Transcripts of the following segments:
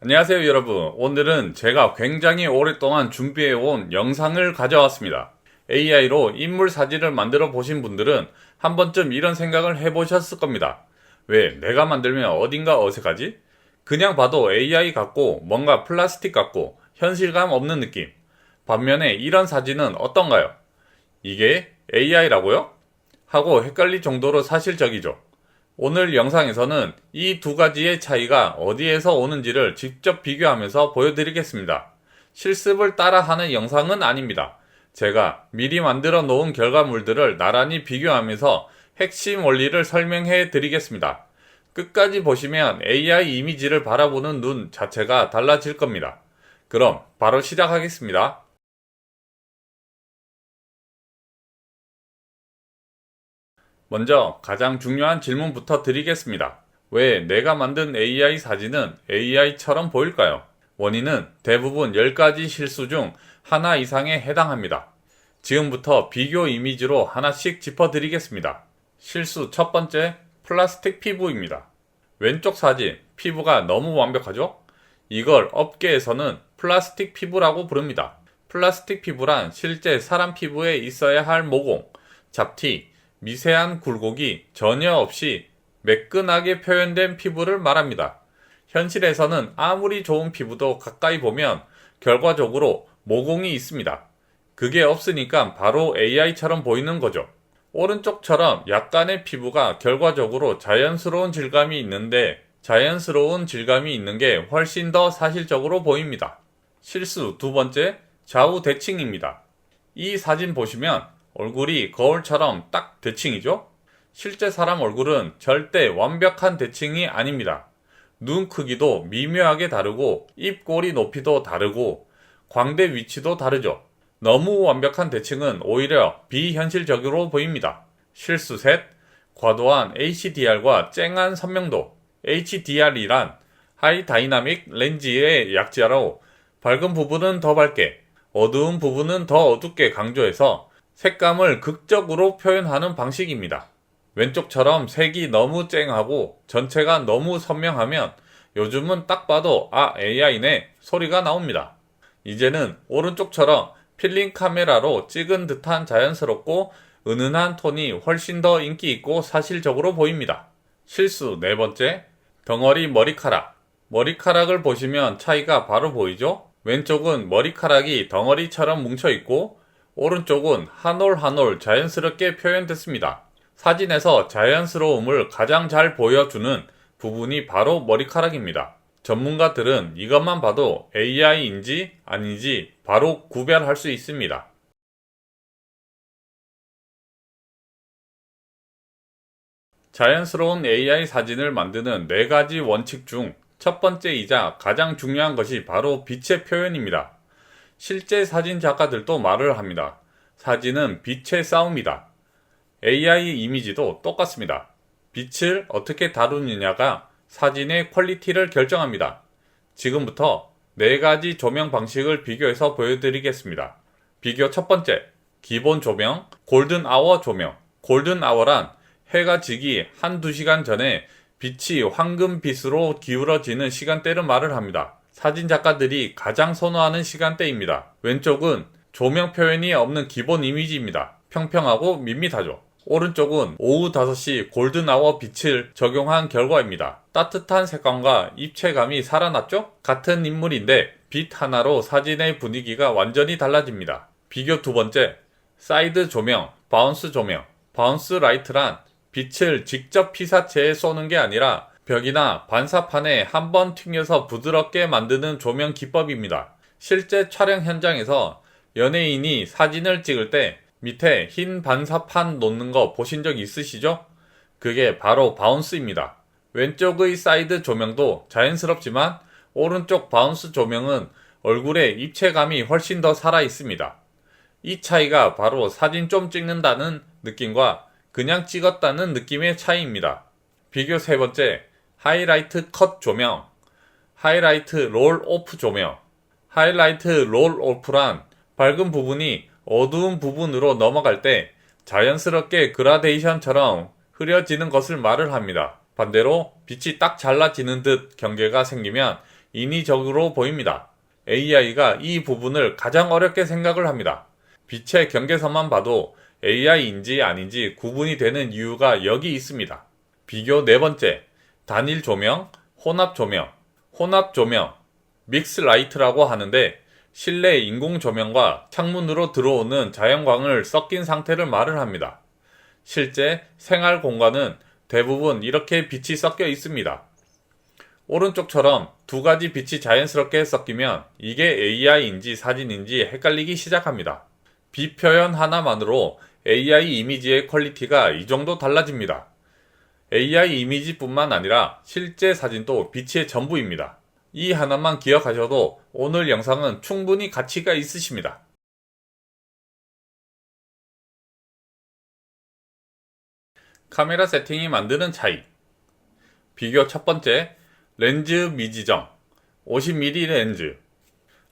안녕하세요 여러분. 오늘은 제가 굉장히 오랫동안 준비해온 영상을 가져왔습니다. AI로 인물 사진을 만들어 보신 분들은 한 번쯤 이런 생각을 해보셨을 겁니다. 왜 내가 만들면 어딘가 어색하지? 그냥 봐도 AI 같고 뭔가 플라스틱 같고 현실감 없는 느낌. 반면에 이런 사진은 어떤가요? 이게 AI라고요? 하고 헷갈릴 정도로 사실적이죠. 오늘 영상에서는 이 두 가지의 차이가 어디에서 오는지를 직접 비교하면서 보여드리겠습니다. 실습을 따라하는 영상은 아닙니다. 제가 미리 만들어 놓은 결과물들을 나란히 비교하면서 핵심 원리를 설명해 드리겠습니다. 끝까지 보시면 AI 이미지를 바라보는 눈 자체가 달라질 겁니다. 그럼 바로 시작하겠습니다. 먼저 가장 중요한 질문부터 드리겠습니다. 왜 내가 만든 AI 사진은 AI처럼 보일까요? 원인은 대부분 10가지 실수 중 하나 이상에 해당합니다. 지금부터 비교 이미지로 하나씩 짚어드리겠습니다. 실수 첫 번째, 플라스틱 피부입니다. 왼쪽 사진, 피부가 너무 완벽하죠? 이걸 업계에서는 플라스틱 피부라고 부릅니다. 플라스틱 피부란 실제 사람 피부에 있어야 할 모공, 잡티, 미세한 굴곡이 전혀 없이 매끈하게 표현된 피부를 말합니다. 현실에서는 아무리 좋은 피부도 가까이 보면 결과적으로 모공이 있습니다. 그게 없으니까 바로 AI처럼 보이는 거죠. 오른쪽처럼 약간의 피부가 결과적으로 자연스러운 질감이 있는데 자연스러운 질감이 있는 게 훨씬 더 사실적으로 보입니다. 실수 두 번째, 좌우 대칭입니다. 이 사진 보시면 얼굴이 거울처럼 딱 대칭이죠? 실제 사람 얼굴은 절대 완벽한 대칭이 아닙니다. 눈 크기도 미묘하게 다르고 입꼬리 높이도 다르고 광대 위치도 다르죠. 너무 완벽한 대칭은 오히려 비현실적으로 보입니다. 실수 셋, 과도한 HDR과 쨍한 선명도. HDR이란 하이 다이나믹 렌즈의 약자로 밝은 부분은 더 밝게, 어두운 부분은 더 어둡게 강조해서 색감을 극적으로 표현하는 방식입니다. 왼쪽처럼 색이 너무 쨍하고 전체가 너무 선명하면 요즘은 딱 봐도 AI네 소리가 나옵니다. 이제는 오른쪽처럼 필름 카메라로 찍은 듯한 자연스럽고 은은한 톤이 훨씬 더 인기 있고 사실적으로 보입니다. 실수 네 번째, 덩어리 머리카락. 머리카락을 보시면 차이가 바로 보이죠? 왼쪽은 머리카락이 덩어리처럼 뭉쳐있고 오른쪽은 한 올 한 올 자연스럽게 표현됐습니다. 사진에서 자연스러움을 가장 잘 보여주는 부분이 바로 머리카락입니다. 전문가들은 이것만 봐도 AI인지 아닌지 바로 구별할 수 있습니다. 자연스러운 AI 사진을 만드는 4가지 원칙 중 첫 번째이자 가장 중요한 것이 바로 빛의 표현입니다. 실제 사진 작가들도 말을 합니다. 사진은 빛의 싸움이다. AI 이미지도 똑같습니다. 빛을 어떻게 다루느냐가 사진의 퀄리티를 결정합니다. 지금부터 4가지 조명 방식을 비교해서 보여드리겠습니다. 비교 첫 번째, 기본 조명, 골든 아워 조명. 골든 아워란 해가 지기 1~2시간 전에 빛이 황금빛으로 기울어지는 시간대를 말을 합니다. 사진 작가들이 가장 선호하는 시간대입니다. 왼쪽은 조명 표현이 없는 기본 이미지입니다. 평평하고 밋밋하죠. 오른쪽은 오후 5시 골든아워 빛을 적용한 결과입니다. 따뜻한 색감과 입체감이 살아났죠? 같은 인물인데 빛 하나로 사진의 분위기가 완전히 달라집니다. 비교 두 번째, 사이드 조명, 바운스 조명. 바운스 라이트란 빛을 직접 피사체에 쏘는 게 아니라 벽이나 반사판에 한번 튕겨서 부드럽게 만드는 조명 기법입니다. 실제 촬영 현장에서 연예인이 사진을 찍을 때 밑에 흰 반사판 놓는 거 보신 적 있으시죠? 그게 바로 바운스입니다. 왼쪽의 사이드 조명도 자연스럽지만 오른쪽 바운스 조명은 얼굴의 입체감이 훨씬 더 살아 있습니다. 이 차이가 바로 사진 좀 찍는다는 느낌과 그냥 찍었다는 느낌의 차이입니다. 비교 세 번째, 하이라이트 컷 조명, 하이라이트 롤 오프 조명. 하이라이트 롤 오프란 밝은 부분이 어두운 부분으로 넘어갈 때 자연스럽게 그라데이션처럼 흐려지는 것을 말을 합니다. 반대로 빛이 딱 잘라지는 듯 경계가 생기면 인위적으로 보입니다. AI가 이 부분을 가장 어렵게 생각을 합니다. 빛의 경계선만 봐도 AI인지 아닌지 구분이 되는 이유가 여기 있습니다. 비교 네 번째, 단일 조명, 혼합 조명. 혼합 조명, 믹스 라이트라고 하는데 실내 인공 조명과 창문으로 들어오는 자연광을 섞인 상태를 말을 합니다. 실제 생활 공간은 대부분 이렇게 빛이 섞여 있습니다. 오른쪽처럼 두 가지 빛이 자연스럽게 섞이면 이게 AI인지 사진인지 헷갈리기 시작합니다. 빛 표현 하나만으로 AI 이미지의 퀄리티가 이 정도 달라집니다. AI 이미지뿐만 아니라 실제 사진도 빛의 전부입니다. 이 하나만 기억하셔도 오늘 영상은 충분히 가치가 있으십니다. 카메라 세팅이 만드는 차이. 비교 첫 번째, 렌즈 미지정. 50mm 렌즈.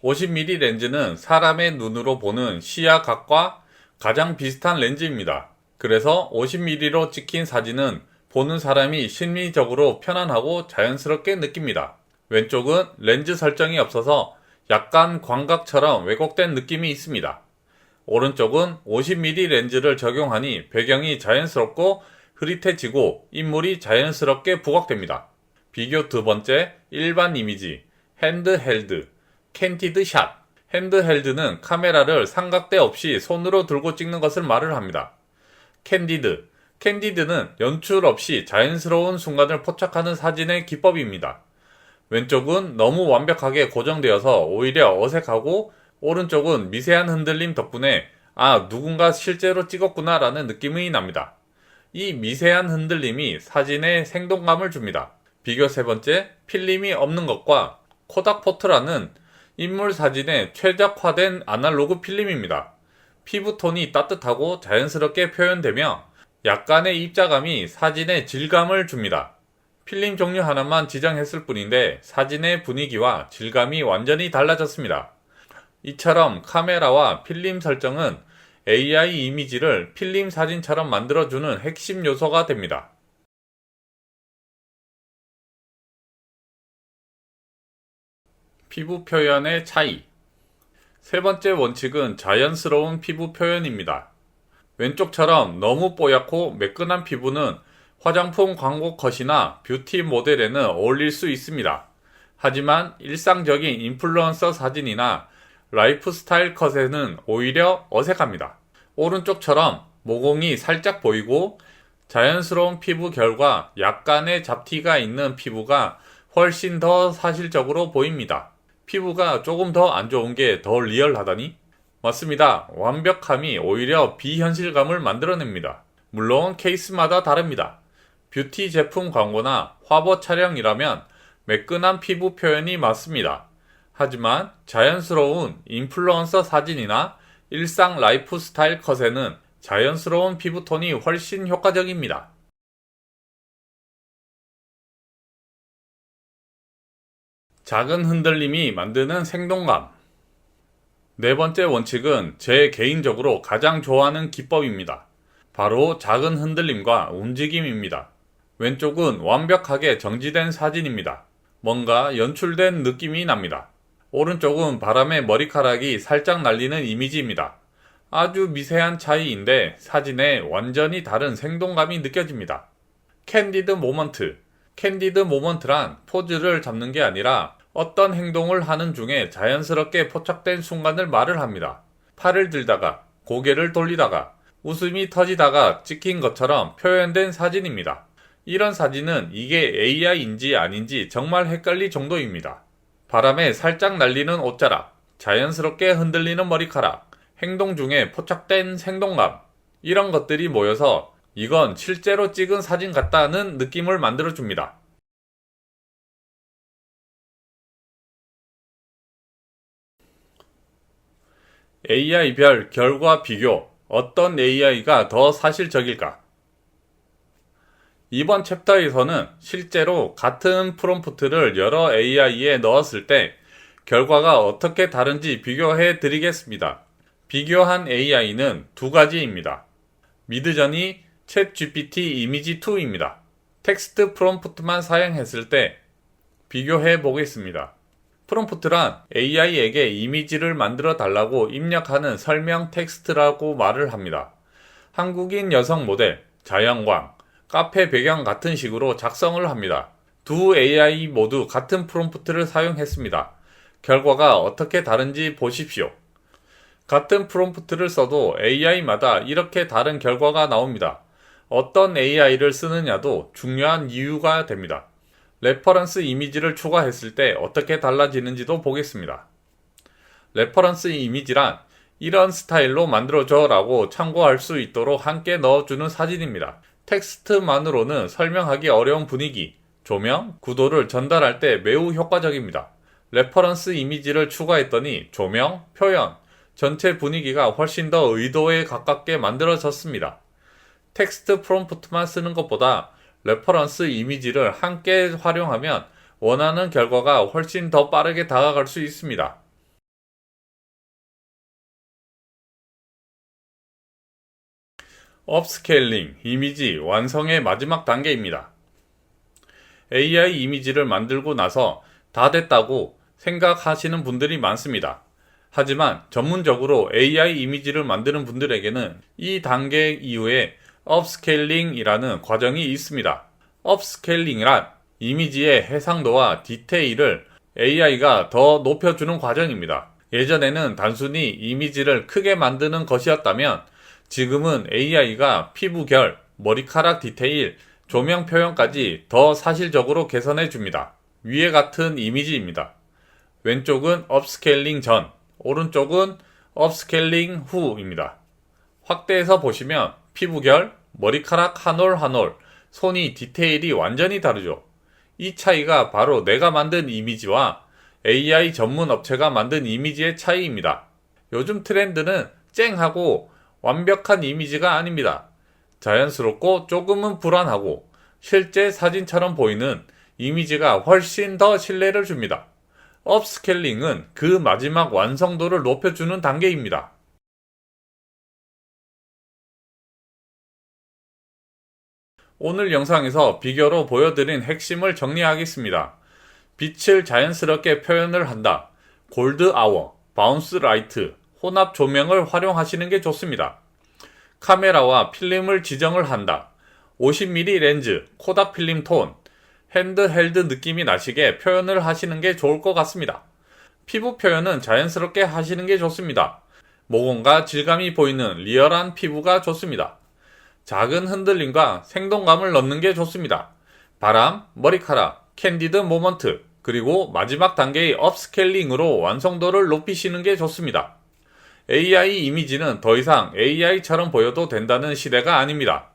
50mm 렌즈는 사람의 눈으로 보는 시야각과 가장 비슷한 렌즈입니다. 그래서 50mm로 찍힌 사진은 보는 사람이 심리적으로 편안하고 자연스럽게 느낍니다. 왼쪽은 렌즈 설정이 없어서 약간 광각처럼 왜곡된 느낌이 있습니다. 오른쪽은 50mm 렌즈를 적용하니 배경이 자연스럽고 흐릿해지고 인물이 자연스럽게 부각됩니다. 비교 두 번째, 일반 이미지, 핸드헬드, 캔디드 샷. 핸드헬드는 카메라를 삼각대 없이 손으로 들고 찍는 것을 말을 합니다. 캔디드는 연출 없이 자연스러운 순간을 포착하는 사진의 기법입니다. 왼쪽은 너무 완벽하게 고정되어서 오히려 어색하고 오른쪽은 미세한 흔들림 덕분에 누군가 실제로 찍었구나 라는 느낌이 납니다. 이 미세한 흔들림이 사진에 생동감을 줍니다. 비교 세 번째, 필름이 없는 것과 코닥포트라는 인물 사진에 최적화된 아날로그 필름입니다. 피부톤이 따뜻하고 자연스럽게 표현되며 약간의 입자감이 사진의 질감을 줍니다. 필름 종류 하나만 지정했을 뿐인데 사진의 분위기와 질감이 완전히 달라졌습니다. 이처럼 카메라와 필름 설정은 AI 이미지를 필름 사진처럼 만들어주는 핵심 요소가 됩니다. 피부 표현의 차이. 세 번째 원칙은 자연스러운 피부 표현입니다. 왼쪽처럼 너무 뽀얗고 매끈한 피부는 화장품 광고 컷이나 뷰티 모델에는 어울릴 수 있습니다. 하지만 일상적인 인플루언서 사진이나 라이프 스타일 컷에는 오히려 어색합니다. 오른쪽처럼 모공이 살짝 보이고 자연스러운 피부 결과 약간의 잡티가 있는 피부가 훨씬 더 사실적으로 보입니다. 피부가 조금 더 안 좋은 게 더 리얼하다니? 맞습니다. 완벽함이 오히려 비현실감을 만들어냅니다. 물론 케이스마다 다릅니다. 뷰티 제품 광고나 화보 촬영이라면 매끈한 피부 표현이 맞습니다. 하지만 자연스러운 인플루언서 사진이나 일상 라이프 스타일 컷에는 자연스러운 피부톤이 훨씬 효과적입니다. 작은 흔들림이 만드는 생동감. 네 번째 원칙은 제 개인적으로 가장 좋아하는 기법입니다. 바로 작은 흔들림과 움직임입니다. 왼쪽은 완벽하게 정지된 사진입니다. 뭔가 연출된 느낌이 납니다. 오른쪽은 바람에 머리카락이 살짝 날리는 이미지입니다. 아주 미세한 차이인데 사진에 완전히 다른 생동감이 느껴집니다. 캔디드 모먼트란 포즈를 잡는 게 아니라 어떤 행동을 하는 중에 자연스럽게 포착된 순간을 말을 합니다. 팔을 들다가, 고개를 돌리다가, 웃음이 터지다가 찍힌 것처럼 표현된 사진입니다. 이런 사진은 이게 AI인지 아닌지 정말 헷갈릴 정도입니다. 바람에 살짝 날리는 옷자락, 자연스럽게 흔들리는 머리카락, 행동 중에 포착된 생동감, 이런 것들이 모여서 이건 실제로 찍은 사진 같다는 느낌을 만들어줍니다. AI별 결과 비교, 어떤 AI가 더 사실적일까? 이번 챕터에서는 실제로 같은 프롬프트를 여러 AI에 넣었을 때 결과가 어떻게 다른지 비교해 드리겠습니다. 비교한 AI는 두 가지입니다. 미드저니 챗GPT 이미지2입니다. 텍스트 프롬프트만 사용했을 때 비교해 보겠습니다. 프롬프트란 AI에게 이미지를 만들어 달라고 입력하는 설명 텍스트라고 말을 합니다. 한국인 여성 모델, 자연광, 카페 배경 같은 식으로 작성을 합니다. 두 AI 모두 같은 프롬프트를 사용했습니다. 결과가 어떻게 다른지 보십시오. 같은 프롬프트를 써도 AI마다 이렇게 다른 결과가 나옵니다. 어떤 AI를 쓰느냐도 중요한 이유가 됩니다. 레퍼런스 이미지를 추가했을 때 어떻게 달라지는지도 보겠습니다. 레퍼런스 이미지란 이런 스타일로 만들어줘 라고 참고할 수 있도록 함께 넣어주는 사진입니다. 텍스트만으로는 설명하기 어려운 분위기, 조명, 구도를 전달할 때 매우 효과적입니다. 레퍼런스 이미지를 추가했더니 조명, 표현, 전체 분위기가 훨씬 더 의도에 가깝게 만들어졌습니다. 텍스트 프롬프트만 쓰는 것보다 레퍼런스 이미지를 함께 활용하면 원하는 결과가 훨씬 더 빠르게 다가갈 수 있습니다. 업스케일링, 이미지 완성의 마지막 단계입니다. AI 이미지를 만들고 나서 다 됐다고 생각하시는 분들이 많습니다. 하지만 전문적으로 AI 이미지를 만드는 분들에게는 이 단계 이후에 업스케일링이라는 과정이 있습니다. 업스케일링이란 이미지의 해상도와 디테일을 AI가 더 높여주는 과정입니다. 예전에는 단순히 이미지를 크게 만드는 것이었다면 지금은 AI가 피부결, 머리카락 디테일, 조명 표현까지 더 사실적으로 개선해 줍니다. 위에 같은 이미지입니다. 왼쪽은 업스케일링 전, 오른쪽은 업스케일링 후입니다. 확대해서 보시면 피부결, 머리카락 한 올 한 올, 손이 디테일이 완전히 다르죠. 이 차이가 바로 내가 만든 이미지와 AI 전문 업체가 만든 이미지의 차이입니다. 요즘 트렌드는 쨍하고 완벽한 이미지가 아닙니다. 자연스럽고 조금은 불안하고 실제 사진처럼 보이는 이미지가 훨씬 더 신뢰를 줍니다. 업스케일링은 그 마지막 완성도를 높여주는 단계입니다. 오늘 영상에서 비교로 보여드린 핵심을 정리하겠습니다. 빛을 자연스럽게 표현을 한다. 골드 아워, 바운스 라이트, 혼합 조명을 활용하시는 게 좋습니다. 카메라와 필름을 지정을 한다. 50mm 렌즈, 코닥 필름 톤, 핸드헬드 느낌이 나시게 표현을 하시는 게 좋을 것 같습니다. 피부 표현은 자연스럽게 하시는 게 좋습니다. 모공과 질감이 보이는 리얼한 피부가 좋습니다. 작은 흔들림과 생동감을 넣는 게 좋습니다. 바람, 머리카락, 캔디드 모먼트, 그리고 마지막 단계의 업스케일링으로 완성도를 높이시는 게 좋습니다. AI 이미지는 더 이상 AI처럼 보여도 된다는 시대가 아닙니다.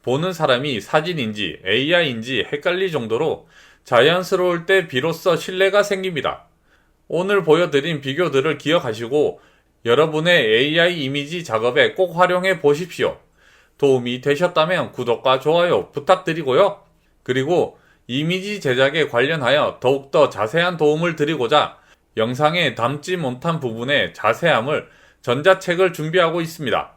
보는 사람이 사진인지 AI인지 헷갈릴 정도로 자연스러울 때 비로소 신뢰가 생깁니다. 오늘 보여드린 비교들을 기억하시고 여러분의 AI 이미지 작업에 꼭 활용해 보십시오. 도움이 되셨다면 구독과 좋아요 부탁드리고요. 그리고 이미지 제작에 관련하여 더욱더 자세한 도움을 드리고자 영상에 담지 못한 부분의 자세함을 전자책을 준비하고 있습니다.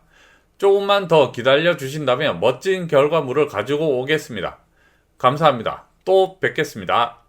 조금만 더 기다려 주신다면 멋진 결과물을 가지고 오겠습니다. 감사합니다. 또 뵙겠습니다.